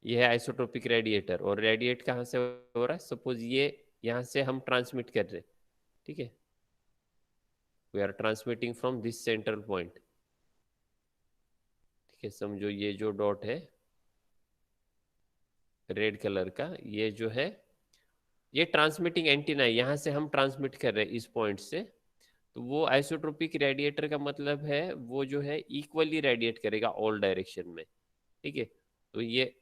ये है isotropic radiator, और रेडिएट कहाँ से हो रहा है, सपोज ये यहाँ से हम ट्रांसमिट कर रहे हैं, ठीक है, we are transmitting from this central point, ठीक है, समझो ये जो डॉट है रेड कलर का, ये जो है ये ट्रांसमिटिंग एंटीना है, यहाँ से हम ट्रांसमिट कर रहे हैं इस पॉइंट से। तो वो आइसोट्रोपिक रेडिएटर का मतलब है वो जो है इक्वली रेडिएट करेगा ऑल डायरेक्शन में, ठीक है। तो ये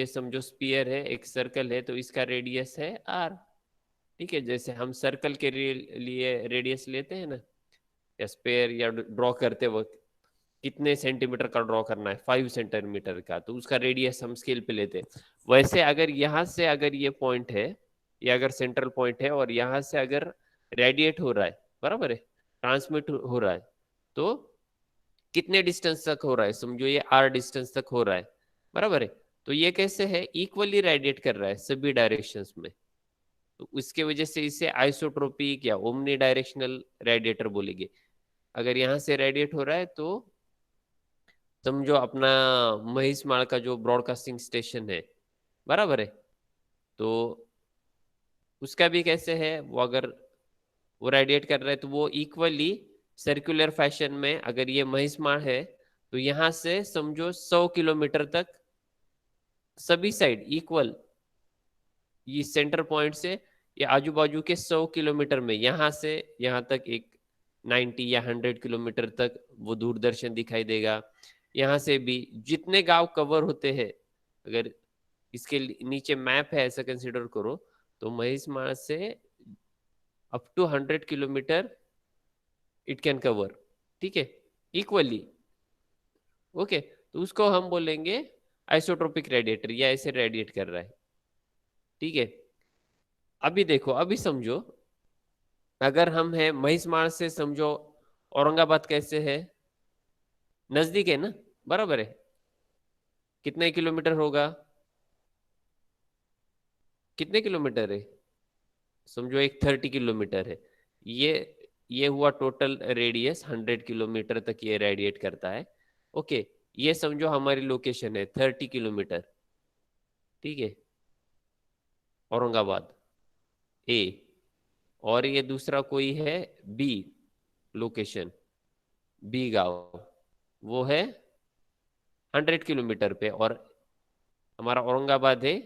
समझो स्पीयर है, एक सर्कल है, तो इसका रेडियस है आर, ठीक है। जैसे हम सर्कल के लिए रेडियस लेते हैं ना, या स्पेयर या ड्रॉ करते वक्त कितने सेंटीमीटर का ड्रॉ करना है, 5 सेंटीमीटर का, तो उसका रेडियस हम स्केल पे लेते हैं। वैसे अगर यहाँ से अगर ये पॉइंट है, ये अगर सेंट्रल पॉइंट है, और यहाँ से अगर रेडिएट हो रहा है, बराबर है, ट्रांसमिट हो रहा है, तो कितने डिस्टेंस तक हो रहा है, समझो ये आर डिस्टेंस तक हो रहा है, बराबर है। तो ये कैसे है, इक्वली रेडिएट कर रहा है सभी डायरेक्शंस में, तो उसके वजह से इसे आइसोट्रोपिक या ओमनी डायरेक्शनल रेडिएटर बोलेंगे। अगर यहाँ से रेडिएट हो रहा है तो समझो अपना महिष माल का जो ब्रॉडकास्टिंग स्टेशन है, बराबर है, तो उसका भी कैसे है, वो अगर वो रेडिएट कर रहा है तो वो इक्वली सर्कुलर फैशन में, अगर ये महिष माल है तो यहाँ से समझो 100 किलोमीटर तक सभी साइड इक्वल, ये सेंटर पॉइंट से ये आजू बाजू के 100 किलोमीटर में, यहाँ से यहाँ तक एक 90 या 100 किलोमीटर तक वो दूरदर्शन दिखाई देगा। यहाँ से भी जितने गांव कवर होते हैं, अगर इसके नीचे मैप है ऐसा कंसिडर करो, तो महिषमाण से up to 100 kilometre it can cover, ठीक है, इक्वली, ओके। तो उसको हम बोलेंगे आइसोट्रोपिक रेडिएटर, या ऐसे रेडिएट कर रहा है, ठीक है। अभी देखो, अभी समझो, अगर हम है महिषमाण से, समझो औरंगाबाद कैसे है, नजदीक है ना, बराबर है, कितने किलोमीटर होगा, कितने किलोमीटर है, समझो एक 30 किलोमीटर है, ये ये हुआ टोटल रेडियस, 100 किलोमीटर तक ये रेडिएट करता है, ओके। ये समझो हमारी लोकेशन है 30 किलोमीटर, ठीक है, औरंगाबाद ए, और ये दूसरा कोई है बी लोकेशन, बी गांव, वो है 100 किलोमीटर पे, और हमारा औरंगाबाद है,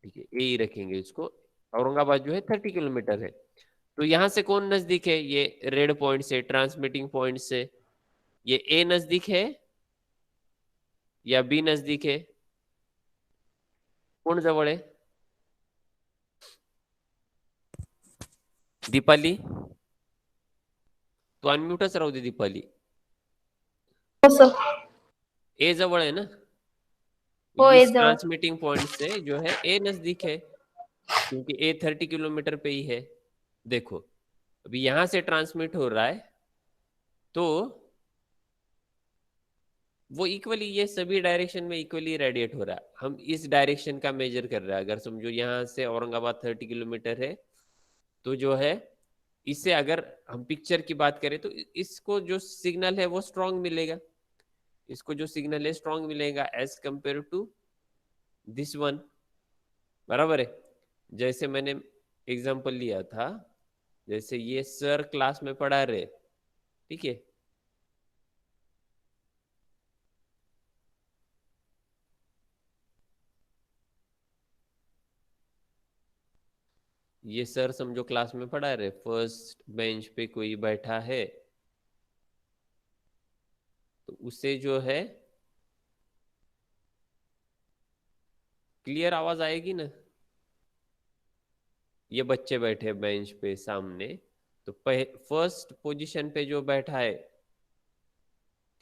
ठीक है, ए ही रखेंगे इसको, औरंगाबाद जो है 30 किलोमीटर है। तो यहां से कौन नजदीक है, ये रेड पॉइंट से, ट्रांसमिटिंग पॉइंट से, ये ए नजदीक है या बी नजदीक है, कौन जवळ है, दीपाली, तो अनम्यूटच राहू दे दीपाली, हो सर. ए जवळ है ना, हो ए इस जवळ. ट्रांसमिटिंग पॉइंट से जो है ए नजदीक है, क्योंकि ए 30 किलोमीटर पे ही है। देखो, अभी यहां से ट्रांसमिट हो रहा है, तो वो इक्वली ये सभी डायरेक्शन में इक्वली रेडिएट हो रहा है, हम इस डायरेक्शन का मेजर कर रहे हैं। अगर समझो यहाँ से औरंगाबाद 30 किलोमीटर है, तो जो है इससे अगर हम पिक्चर की बात करें तो इसको जो सिग्नल है वो स्ट्रांग मिलेगा, इसको जो सिग्नल है स्ट्रांग मिलेगा as compare to this one, बराबर है। जैसे मैंने एग्जांपल लिया था, जैसे ये सर क्लास में पढ़ा रहे, ठीक है, ये सर समझो क्लास में पढ़ा रहे, फर्स्ट बेंच पे कोई बैठा है, तो उससे जो है क्लियर आवाज आएगी ना, ये बच्चे बैठे बेंच पे सामने, तो फर्स्ट पोजीशन पे जो बैठा है,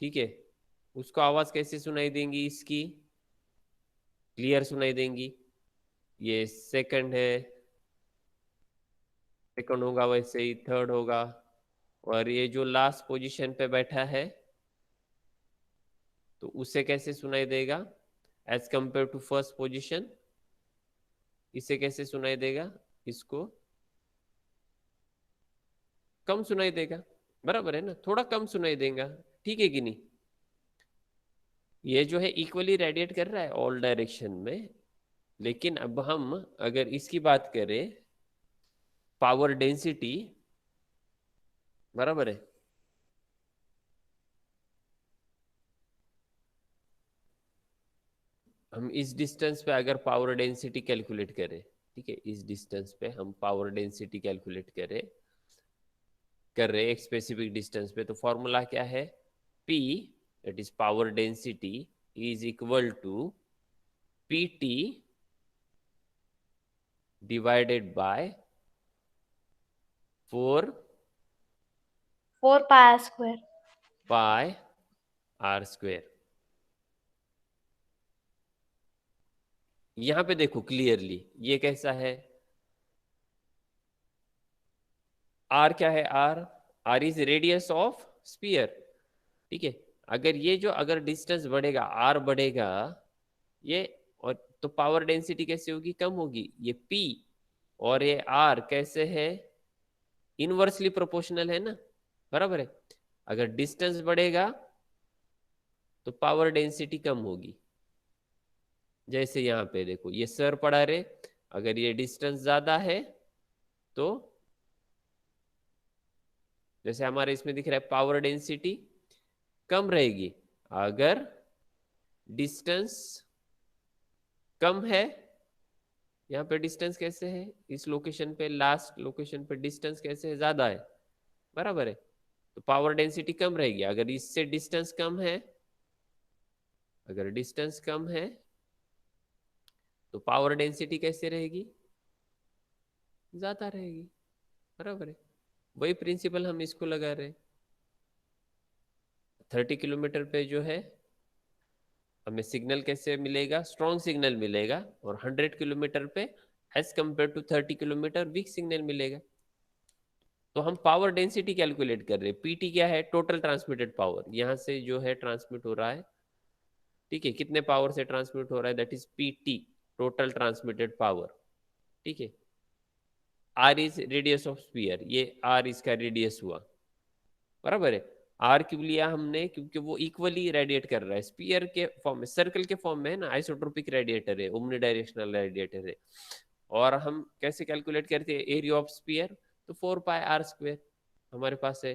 ठीक है, उसको आवाज कैसे सुनाई देंगी, इसकी क्लियर सुनाई देंगी। ये सेकंड है, सेकंड होगा, वैसे ही थर्ड होगा, और ये जो लास्ट पोजीशन पे बैठा है, तो उसे कैसे सुनाई देगा as compare to first position, इसे कैसे सुनाई देगा, इसको कम सुनाई देगा, बराबर है ना, थोड़ा कम सुनाई देगा, ठीक है कि नहीं। ये जो है इक्वली रेडिएट कर रहा है ऑल डायरेक्शन में, लेकिन अब हम अगर इसकी बात करें पावर डेंसिटी, बराबर है, हम इस डिस्टेंस पे अगर पावर डेंसिटी कैलकुलेट करें, ठीक है, इस डिस्टेंस पे हम पावर डेंसिटी कैलकुलेट करें कर रहे एक स्पेसिफिक डिस्टेंस पे, तो फॉर्मूला क्या है, P that is power density is equal to PT divided by 4 4 pi r square. Pi r square. यहां पे देखो क्लियरली ये कैसा है, आर क्या है, are is radius of sphere, ठीक है। अगर ये जो अगर डिस्टेंस बढ़ेगा, आर बढ़ेगा, ये और तो पावर डेंसिटी कैसे होगी, कम होगी। ये पी और ये आर कैसे है, इनवर्सली प्रोपोर्शनल है ना, बराबर है। अगर डिस्टेंस बढ़ेगा तो पावर डेंसिटी कम होगी। जैसे यहाँ पे देखो ये सर पढ़ा रहे, अगर ये डिस्टेंस ज्यादा है तो जैसे हमारे इसमें दिख रहा है पावर डेंसिटी कम रहेगी। अगर डिस्टेंस कम है, यहाँ पे डिस्टेंस कैसे है, इस लोकेशन पे लास्ट लोकेशन पे डिस्टेंस कैसे है, ज्यादा है, बराबर है, तो पावर डेंसिटी कम रहेगी। अगर इससे डिस्टेंस कम है, अगर डिस्टेंस कम है तो पावर डेंसिटी कैसे रहेगी, ज्यादा रहेगी, बराबर है। वही प्रिंसिपल हम इसको लगा रहे हैं। 30 किलोमीटर पे जो है हमें सिग्नल कैसे मिलेगा, स्ट्रॉन्ग सिग्नल मिलेगा, और 100 किलोमीटर पे as compare to 30 kilometre weak signal मिलेगा। तो हम पावर डेंसिटी कैलकुलेट कर रहे हैं। पीटी क्या है, टोटल ट्रांसमिटेड पावर, यहां से जो है ट्रांसमिट हो रहा है, ठीक है, कितने पावर से ट्रांसमिट हो रहा है, that is PT, total transmitted power, ठीक है। Are is radius of sphere, ये आर इसका रेडियस हुआ, बराबर है। आर क्यों लिया हमने, क्योंकि वो इक्वली रेडिएट कर रहा है, स्फीयर के फॉर्म में, सर्कल के फॉर्म में है ना, आइसोट्रोपिक रेडिएटर है, ओमनी डायरेक्शनल रेडिएटर है। और हम कैसे कैलकुलेट करते हैं एरिया ऑफ स्फीयर, तो 4 pi r² हमारे पास है,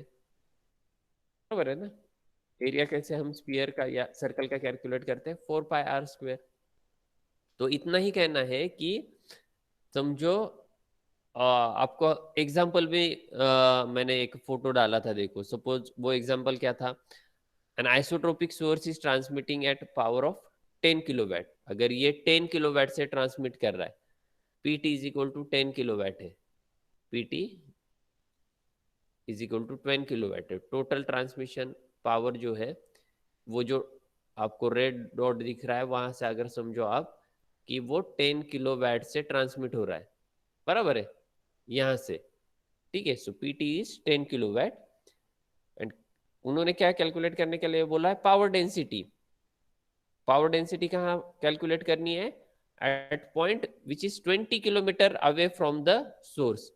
बराबर है ना। एरिया कैसे हम स्फीयर का या सर्कल का कैलकुलेट करते हैं, 4 pi r²। तो इतना ही कहना है कि समझो, आपको एग्जाम्पल में मैंने एक फोटो डाला था, देखो सपोज वो एग्जाम्पल क्या था, an isotropic source is transmitting at power of 10 kilowatt. अगर ये 10 किलोवाट से ट्रांसमिट कर रहा है, PT is equal to 10 kilowatt है, PT is equal to 10 kilowatt है। टोटल ट्रांसमिशन पावर जो है, वो जो आपको रेड डॉट दिख रहा है वहां से अगर समझो आप कि वो 10 किलोवाट से ट्रांसमिट हो रहा है, बराबर है, यहां से, ठीक है। So PT is 10 kilowatt. And उन्होंने क्या कैलकुलेट करने के लिए बोला है, पावर डेंसिटी। पावर डेंसिटी कहाँ कैलकुलेट करनी है, at point which is 20 kilometre away from the source.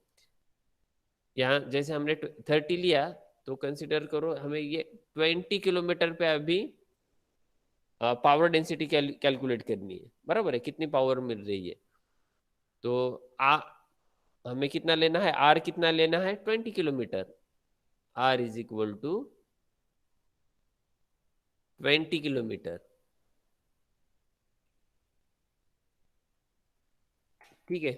यहाँ जैसे हमने 30 लिया, तो कंसिडर करो हमें ये 20 किलोमीटर पे अभी पावर डेंसिटी कैलकुलेट करनी है, बराबर है, कितनी पावर मिल रही है। तो आ हमें कितना लेना है, आर कितना लेना है, 20 kilometre, R is equal to 20 kilometre, ठीक है।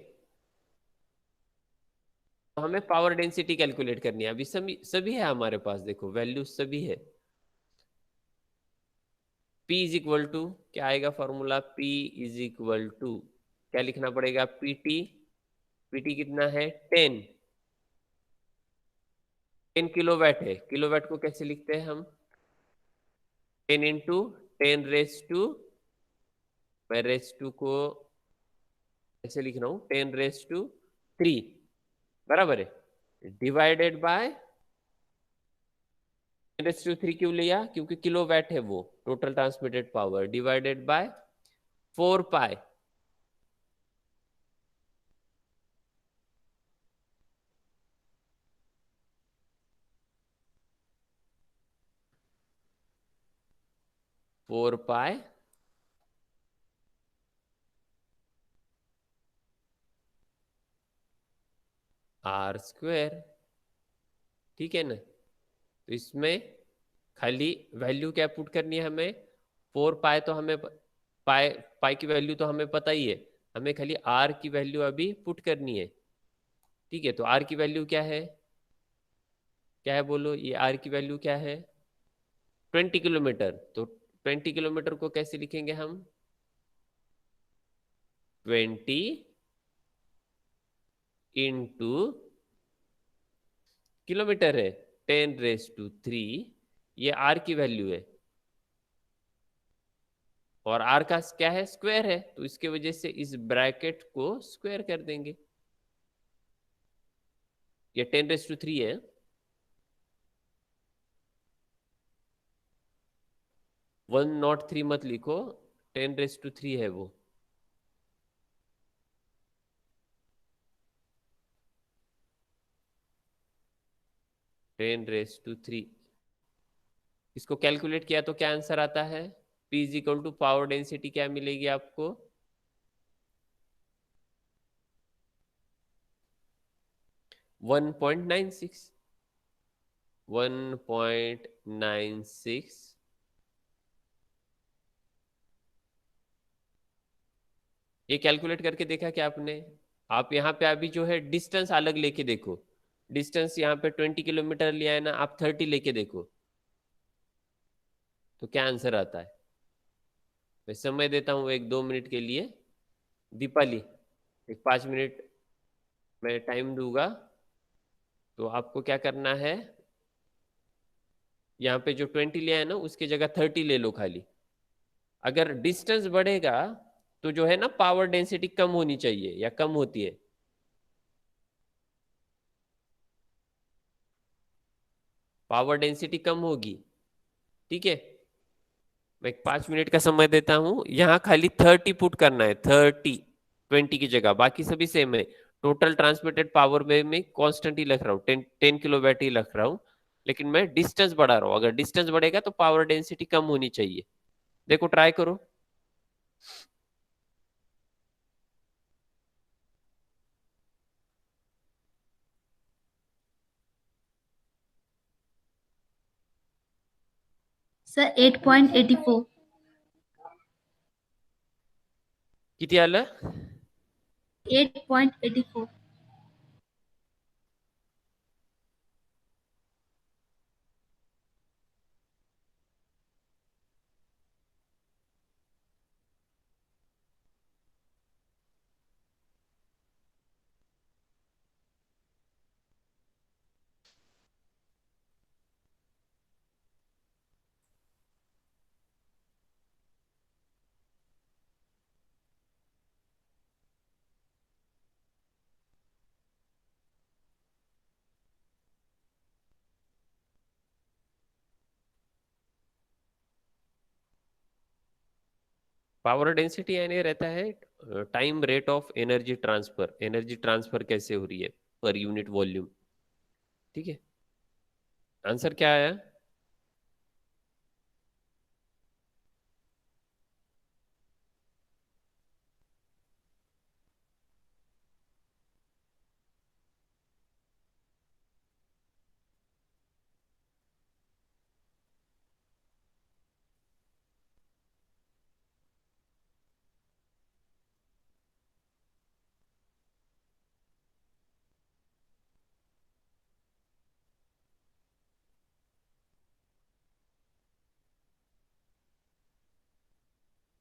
तो हमें पावर डेंसिटी कैलकुलेट करनी है, अभी सभी सभी है हमारे पास, देखो वैल्यू सभी है। P इज इक्वल टू क्या आएगा formula, P is equal to क्या लिखना पड़ेगा, PT, PT कितना है 10, 10 किलोवाट है, किलोवाट को कैसे लिखते हैं हम, 10 इंटू 10 रेस टू, मैं रेस टू को ऐसे लिख रहा हूँ 10 रेस टू 3, बराबर है, डिवाइडेड बाय 10 रेस टू 3 क्यों लिया, क्योंकि किलोवाट है वो total transmitted power, divided by 4 pi. 4 pi R square, ठीक है ना। तो इसमें खाली वैल्यू क्या पुट करनी है हमें, 4 पाई, तो हमें पाई पाई की वैल्यू तो हमें पता ही है, हमें खाली आर की वैल्यू अभी पुट करनी है, ठीक है। तो आर की वैल्यू क्या है बोलो, ये आर की वैल्यू क्या है, 20 किलोमीटर। तो 20 किलोमीटर को कैसे लिखेंगे हम, 20 इंटू, किलोमीटर है 10⁻³ ये आर की वैल्यू है, और आर का क्या है, स्क्वायर है, तो इसके वजह से इस ब्रैकेट को स्क्वायर कर देंगे। ये 10⁻³ है, 103 मत लिखो, 10⁻³ है वो। टेन रेस टू थ्री इसको कैलकुलेट किया तो क्या आंसर आता है, P is equal to power density क्या मिलेगी आपको, 1.96, 1.96। ये कैलकुलेट करके देखा क्या आपने, आप यहाँ पे अभी जो है डिस्टेंस अलग लेके देखो, डिस्टेंस यहाँ पे 20 किलोमीटर लिया है ना, आप 30 लेके देखो तो क्या आंसर आता है। मैं समय देता हूँ 1-2 मिनट के लिए, दीपाली एक 5 मिनट मैं टाइम दूंगा, तो आपको क्या करना है, यहाँ पे जो 20 लिया है ना उसकी जगह 30 ले लो खाली। अगर डिस्टेंस बढ़ेगा तो जो है ना पावर डेंसिटी कम होनी चाहिए या कम होती है, पावर डेंसिटी कम होगी, ठीक है। मैं 5 मिनट का समय देता हूं, यहाँ खाली 30 पुट करना है, 30, 20 की जगह बाकी सभी सेम है। टोटल ट्रांसमिटेड पावर में मैं कॉन्स्टेंट ही रख रहा हूँ, 10 किलोवाट ही रख रहा हूँ, लेकिन मैं डिस्टेंस बढ़ा रहा हूँ। अगर डिस्टेंस बढ़ेगा तो पावर डेंसिटी कम होनी चाहिए, देखो ट्राई करो। सर 8.84. किती आलं, 8.84. पावर डेंसिटी यानी रहता है time rate of energy transfer, energy transfer कैसे हो रही है पर यूनिट वॉल्यूम, ठीक है। आंसर क्या आया,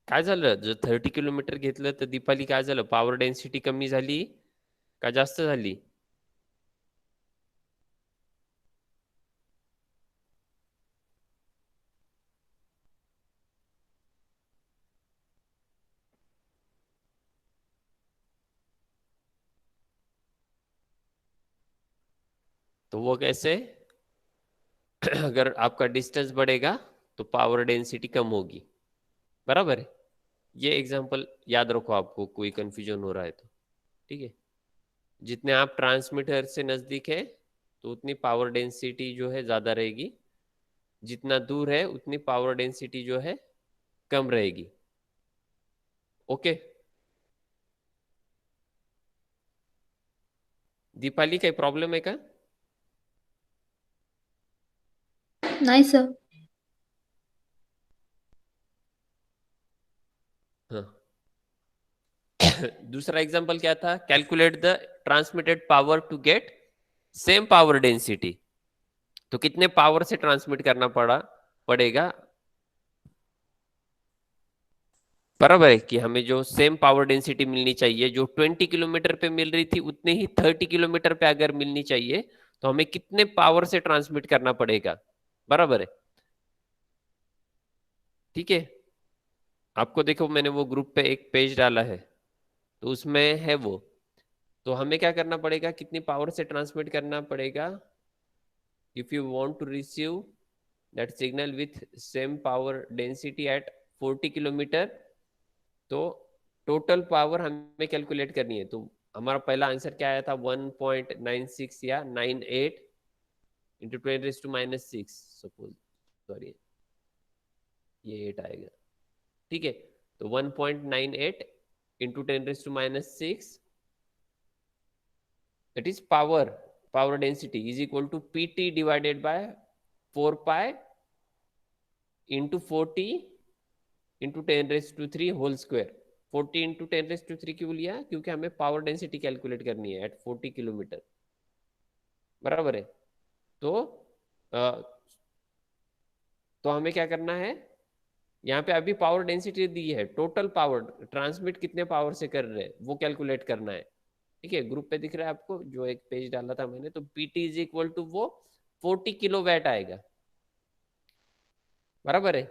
काय झालं जर 30 किलोमीटर घेतलं तर दीपाली काय झालं, पॉवर डेन्सिटी कमी झाली का जास्त झाली, तो वो कैसे अगर आपका डिस्टेंस बढ़ेगा तो पावर डेंसिटी कम होगी, बराबर है। ये एग्जांपल याद रखो, आपको कोई कंफ्यूजन हो रहा है तो, ठीक है। जितने आप ट्रांसमीटर से नजदीक है तो उतनी पावर डेंसिटी जो है ज्यादा रहेगी, जितना दूर है उतनी पावर डेंसिटी जो है कम रहेगी। ओके, दीपाली काही प्रॉब्लेम आहे का? नाही सर. हाँ दूसरा एग्जांपल क्या था? Calculate the transmitted power to get same power density. तो कितने पावर से ट्रांसमिट करना पड़ेगा, बराबर है कि हमें जो सेम पावर डेंसिटी मिलनी चाहिए, जो 20 किलोमीटर पे मिल रही थी उतने ही 30 किलोमीटर पे अगर मिलनी चाहिए तो हमें कितने पावर से ट्रांसमिट करना पड़ेगा, बराबर है। ठीक है, आपको देखो मैंने वो ग्रुप पे एक पेज डाला है, तो उसमें है वो। तो हमें क्या करना पड़ेगा, कितनी पावर से ट्रांसमिट करना पड़ेगा? If you want to receive that signal with same power density at 40 kilometre, तो टोटल पावर हमें कैलकुलेट करनी है। तो हमारा पहला आंसर क्या आया था? 1.96 या 98 इंटू 10⁻⁶ सपोज, सॉरी ये 8 आएगा। ठीक है, तो 1.98 into 10⁻⁶, that is power density is equal to PT divided by 4 pi into 40 into 10⁻³ whole square. 40 into 10⁻³ क्यों लिया? क्योंकि हमें पावर डेंसिटी कैलकुलेट करनी है एट 40 किलोमीटर, बराबर है। तो अ, तो हमें क्या करना है, यहाँ पे अभी पावर डेंसिटी दी है, टोटल पावर ट्रांसमिट कितने पावर से कर रहे हैं वो कैलकुलेट करना है। ठीक है, ग्रुप पे दिख रहा है आपको, जो एक पेज डाला था मैंने, तो पीटी इज इक्वल टू वो 40 किलो वैट आएगा, बराबर है।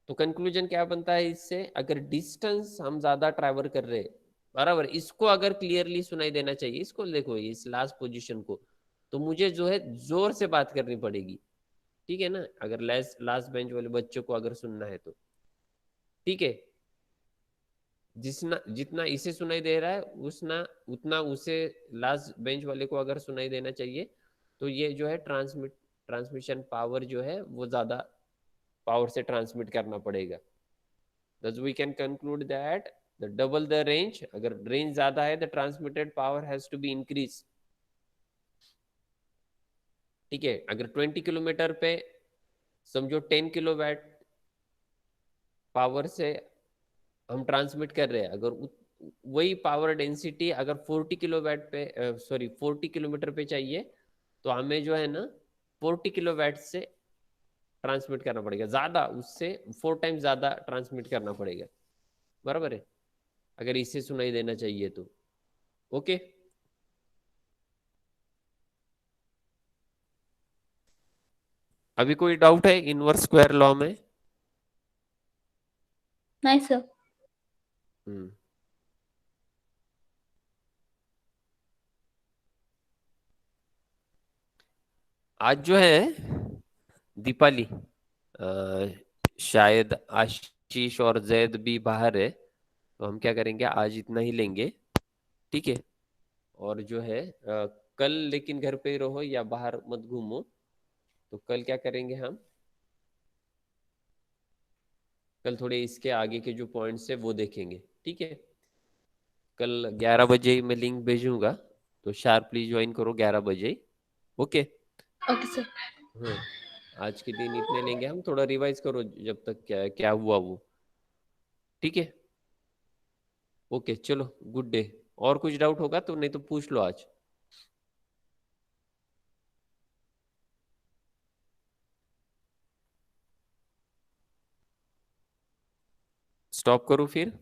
तो कंक्लूजन क्या बनता है इससे? अगर डिस्टेंस हम ज्यादा ट्रैवल कर रहे हैं, बराबर, इसको अगर क्लियरली सुनाई देना चाहिए, इसको देखो इस लास्ट पोजीशन को, तो मुझे जो है जोर से बात करनी पड़ेगी। ठीक है ना, अगर लास्ट बेंच वाले बच्चों को अगर सुनना है तो। ठीक है, जितना जितना इसे सुनाई दे रहा है उतना उसे लास्ट बेंच वाले को अगर सुनाई देना चाहिए, तो ये जो है ट्रांसमिशन पावर जो है वो ज्यादा पावर से ट्रांसमिट करना पड़ेगा। Thus we can conclude that the double the range, अगर रेंज ज्यादा है, the transmitted power has to be increased। ठीक है, अगर 20 किलोमीटर पे समझो 10 किलोवाट पावर से हम ट्रांसमिट कर रहे हैं, अगर वही पावर डेंसिटी अगर 40 किलोवाट पे, सॉरी 40 किलोमीटर पे चाहिए, तो हमें जो है ना 40 किलोवाट से ट्रांसमिट करना पड़ेगा, ज्यादा उससे 4 टाइम ज्यादा ट्रांसमिट करना पड़ेगा, बराबर है, अगर इसे सुनाई देना चाहिए तो। ओके, अभी कोई डाउट है इनवर्स स्क्वायर लॉ में? नाही सर. हम्म, आज जो है दीपाली, शायद आशीष और जैद भी बाहर है, तो हम क्या करेंगे, आज इतना ही लेंगे। ठीक है, और जो है कल लेकिन घर पे ही रहो या बाहर मत घूमो। तो कल क्या करेंगे हम, कल थोड़े इसके आगे के जो पॉइंट्स है वो देखेंगे। ठीक है, कल 11 बजे ही मैं लिंक भेजूंगा, तो शार्पली ज्वाइन करो 11 बजे। ओके। Okay sir. हाँ, आज के दिन इतने लेंगे हम, थोड़ा रिवाइज करो जब तक क्या क्या हुआ वो। ठीक है, ओके चलो, गुड डे। और कुछ डाउट होगा तो नहीं तो पूछ लो आज। स्टॉप करूँ फिर?